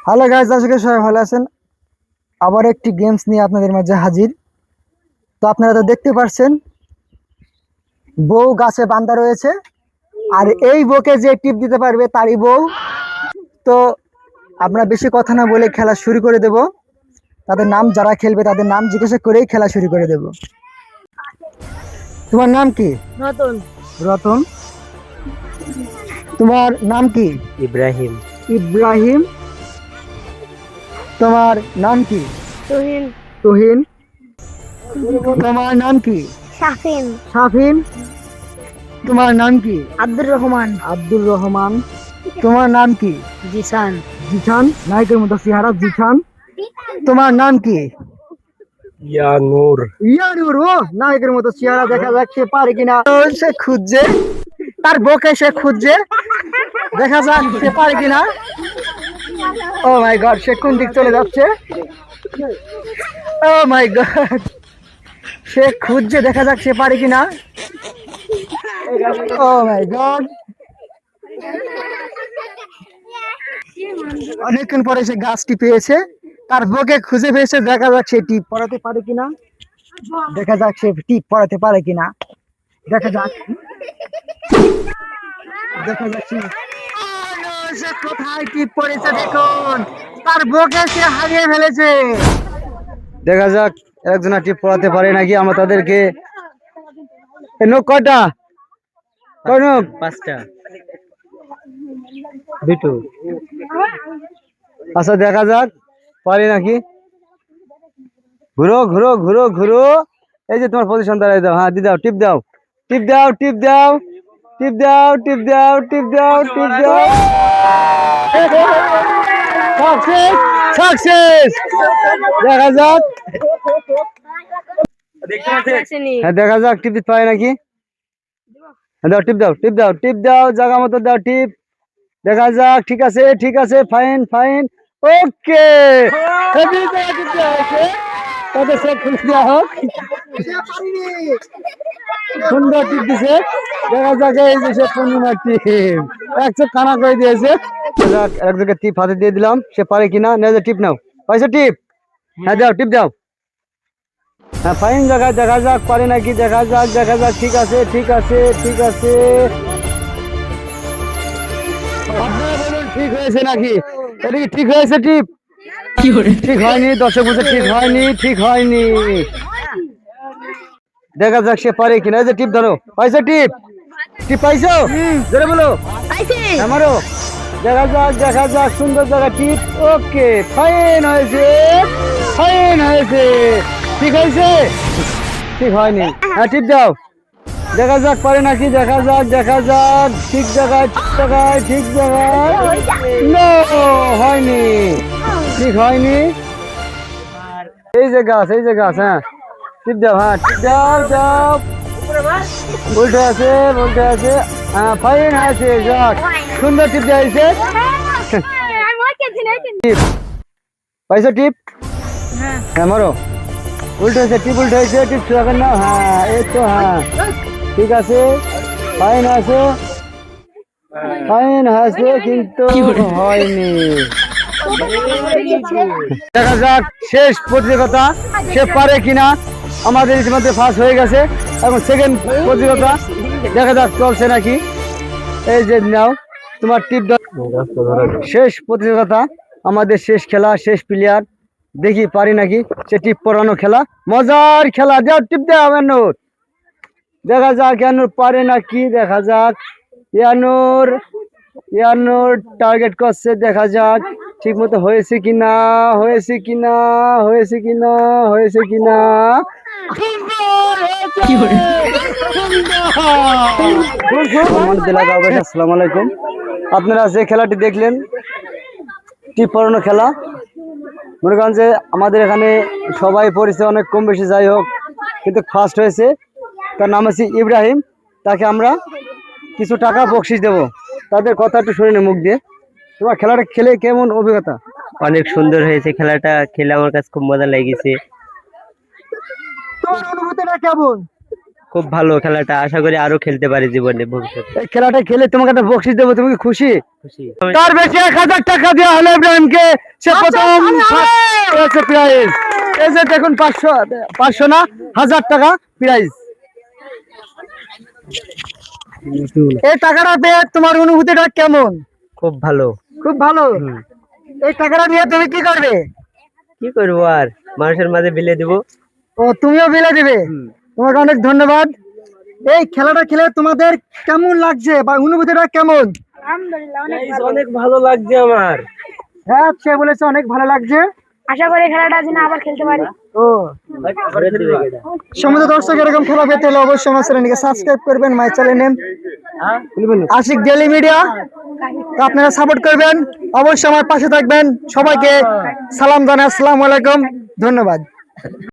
Hello guys, আশা করি সবাই ভালো আছেন। আবার একটি গেমস নিয়ে আপনাদের মাঝে হাজির। তো আপনারা তো দেখতে পাচ্ছেন, বউ গাছে বাঁধা রয়েছে, আর এই বউকে যে টিপ দিতে পারবে তারই বউ। তো আমরা বেশি কথা না বলে খেলা শুরু করে দেব। তাদের নাম, যারা খেলবে তাদের নাম জিজ্ঞাসা করেই খেলা শুরু করে দেব। তোমার নাম কি? রতন। রতন। তোমার নাম কি? ইব্রাহিম। ইব্রাহিম। তোমার নাম কি? তুহিন। তুহিন। তোমার নাম কি? শাফিন। শাফিন। তোমার নাম কি? আব্দুর রহমান। আব্দুর রহমান। তোমার নাম কি? জিসান। জিছান। নায়কের মতো চেহারা, জিছান। তোমার নাম কি? ইয়ানুর। ইয়ানুর। ও নায়কের মতো চেহারা, দেখা যাক সে পারে কিনা। ও, সে খুঁজছে, তার বউকে সে খুঁজছে, দেখা যাক সে পারে কিনা। ও মাই গড, সে কোন দিক চলে যাচ্ছে? ও মাই গড, সে খুঁজছে, দেখা যাক সে পারে কিনা। ও মাই গড, অনেকক্ষণ পরে সে গাছটি পেয়েছে, তার বউকে খুঁজে পেয়েছে। দেখা যাক সে টিপ পড়াতে পারে কিনা। দেখা যাক সে টিপ পড়াতে পারে কিনা। দেখা যাক, দেখা যাক সে কোথায় টিপ পড়েছে। দেখুন, তার বউকে সে হারিয়ে ফেলেছে। দেখা যাক একজনা টিপ পড়াতে পারে নাকি। আমরা তাদেরকে নোক কয়টা, কয় নোক? 5টা। 2টো। আচ্ছা, দেখা যাক পারে নাকি। ঘুরো ঘুরো ঘুরো ঘুরো। এই যে তোমার পজিশন দাঁড়াই দাও। হ্যাঁ, দি দাও, টিপ দাও, টিপ দাও, টিপ দাও, টিপ দাও, টিপ দাও, টিপ দাও, টিপ দাও। Success, success. দেখা যাক, হ্যাঁ দেখা যাক টিপ দিতে পারে নাকি। হ্যাঁ, দাও, টিপ দাও, টিপ দাও, টিপ দাও, জায়গা মতো দাও টিপ। দেখা যাক, ঠিক আছে, ঠিক আছে, ফাইন ফাইন, ওকে। তাদের সব খুলে দেওয়া হোক। সুন্দর টিপ দিছে। দেখা যাক, এই যে সে পূর্ণিমার টিপ একশো কানা করে দিয়েছে। যাক, একজনকে টিপ হাতে দিয়ে দিলাম, সে পারে কিনা। না, টিপ নাও, পাইছো টিপ? হ্যাঁ দাও, টিপ দাও। হ্যাঁ, ফাইন জায়গায়। দেখা যাক পারে নাকি। দেখা যাক, দেখা যাক, ঠিক আছে, ঠিক আছে, ঠিক আছে। আপনারা বলুন ঠিক হয়েছে নাকি? এটা কি ঠিক হয়েছে টিপ? ঠিক হয়নি, দর্শক বলছে ঠিক হয়নি, ঠিক হয়নি। দেখা যাক সে পারে কিনা। এই যে টিপ ধরো, পাইছো টিপ? টিপ পাইছো? জোরে বলো। আমারও। দেখা যাক, দেখা যাক, সুন্দর জায়গা টিপ। ওকে, ফাইন হয়েছে, ফাইন হয়েছে। ঠিক হয়েছে? ঠিক হয়নি। হ্যাঁ, টিপ দাও। দেখা যাক পারে নাকি। দেখা যাক, দেখা যাক, ঠিক জায়গায়, ঠিক জায়গায়, ঠিক জায়গায়। নো, হয়নি, ঠিক হয়নি। এই যে গাছ, এই যে গাছ। হ্যাঁ, টিপ দাও, হ্যাঁ টিপ দাও, দাও। উল্টে আছে, উল্টে আছে। হ্যাঁ, ফাইন আছে। যাক, সুন্দর টিপ দেওয়া হয়েছে। টিপ পাইছো? টিপ? হ্যাঁ, মারো। উল্টে হয়েছে, টিপ উল্টে হয়েছে। টিপ শুরু না। হ্যাঁ, এই তো। হ্যাঁ, ঠিক আছে, ফাইন আছে, ফাইন আছে, কিন্তু হয়নি। দেখা যাক শেষ প্রতিযোগিতা, সে পারে কিনা। আমাদের ইতিমধ্যে ফার্স্ট হয়ে গেছে, এখন সেকেন্ড প্রতিযোগিতা। দেখা যাক চলছে নাকি। এই যে নাও তোমার টিপ। শেষ প্রতিযোগিতা, আমাদের শেষ খেলা, শেষ প্লেয়ার। দেখি পারি নাকি। সে টিপ পরানো খেলা, মজার খেলা। যাও, টিপ দাও ইয়ানুর। দেখা যাক ইয়ানুর পারে নাকি। দেখা যাক, ইয়ানুর, ইয়ানুর টার্গেট করছে। দেখা যাক ঠিক মতো হয়েছে কিনা, হয়েছে কিনা, হয়েছে কিনা, হয়েছে কিনা। আসসালামু আলাইকুম। আপনারা যে খেলাটি দেখলেন, টিপ পরানো খেলা, মনে করেন যে আমাদের এখানে সবাই পরিচয় অনেক কম বেশি, যাই হোক, কিন্তু ফার্স্ট হয়েছে। তার নাম হচ্ছে ইব্রাহিম। তাকে আমরা কিছু টাকা বকশিস দেব। তাদের কথা একটু শুনে মুখ দিয়ে। তোমার খেলাটা খেলে কেমন অভিজ্ঞতা? অনেক সুন্দর হয়েছে খেলাটা, খেলে আমার কাছে খুব মজা লেগেছে। তোমার অনুভূতিটা কেমন? খুব ভালো খেলাটা, আশা করি আরো খেলতে পারি জীবনে ভবিষ্যতে। এই খেলাটা খেলে তোমাকে একটা বকশিস দেবো, তুমি কি খুশি? খুশি। তার বেশি 1000 টাকা দেওয়া হলো ইব্রাহিমকে, সে প্রথম হয়েছে প্রাইজ। এই যে দেখুন 500 না 1000 টাকা প্রাইজ। এই টাকাটা পেয়ে তোমার অনুভূতিটা কেমন? খুব ভালো। খুব ভালো। এই টাকাটা নিয়ে তুমি কি করবে? কি করবো আর, মানুষের মাঝে বিলে দিব। ও, তুমিও বিলে দিবে? তোমাকে অনেক ধন্যবাদ। এই খেলাটা খেলে তোমাদের কেমন লাগছে বা অনুভূতিটা কেমন? অনেক ভালো লাগছে আমার। হ্যাঁ, সে বলেছে অনেক ভালো লাগছে। আশা করি খেলাটা যেন আবার খেলতে পারি। ও, সমস্ত দর্শক এরকম খেলা পেতে হলে অবশ্যই আমার চ্যানেলকে সাবস্ক্রাইব করবেন। My channel name Ashik daily media. তো আপনারা সাপোর্ট করবেন, অবশ্যই আমার পাশে থাকবেন। সবাইকে সালাম জানাই, আসসালামু আলাইকুম, ধন্যবাদ।